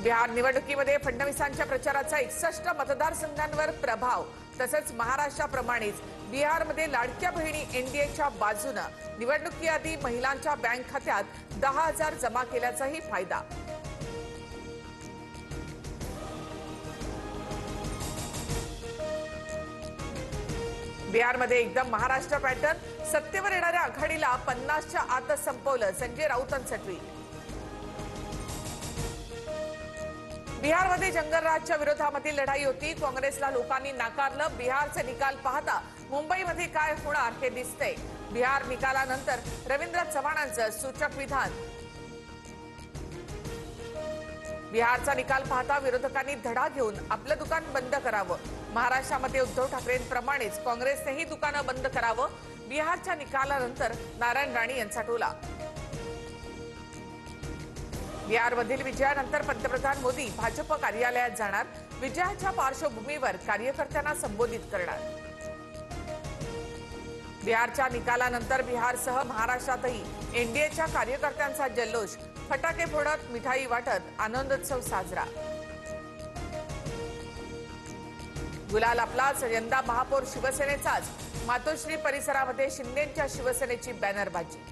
बिहार निवडणुकीमध्ये फडणवीसांच्या प्रचाराचा 61 मतदारसंघांवर प्रभाव. तसंच महाराष्ट्राप्रमाणेच बिहारमध्ये लाडक्या बहिणी एनडीएच्या बाजूने निवडणुकीआधी महिलांच्या बँक खात्यात 10,000 जमा केल्याचाही फायदा. बिहारमध्ये एकदम महाराष्ट्र पॅटर्न. सत्तेवर येणाऱ्या आघाडीला 50च्या आतच संपवलं, संजय राऊतांचं ट्विट. बिहारमध्ये जंगलराजच्या विरोधामधील लढाई होती. काँग्रेसला लोकांनी नाकारलं. बिहारचे निकाल पाहता मुंबईमध्ये काय होणार हे दिसतंय. बिहार निकालानंतर रवींद्र चव्हाणांचं सूचक विधान. बिहारचा निकाल पाहता विरोधकांनी धडा घेऊन आपलं दुकान बंद करावं. महाराष्ट्रामध्ये उद्धव ठाकरेंप्रमाणेच काँग्रेसनेही दुकानं बंद करावं. बिहारच्या निकालानंतर नारायण राणे यांचा टोला. बिहारमधील विजयानंतर पंतप्रधान मोदी भाजप कार्यालयात जाणार. विजयाच्या पार्श्वभूमीवर कार्यकर्त्यांना संबोधित करणार. बिहारच्या निकालानंतर बिहारसह महाराष्ट्रातही एनडीएच्या कार्यकर्त्यांचा जल्लोष. फटाके फोडत, मिठाई वाटत आनंदोत्सव साजरा. गुलाल आपलाच. यंदा महापौर शिवसेनेचाच. मातोश्री परिसरामध्ये शिंदेंच्या शिवसेनेची बॅनरबाजी.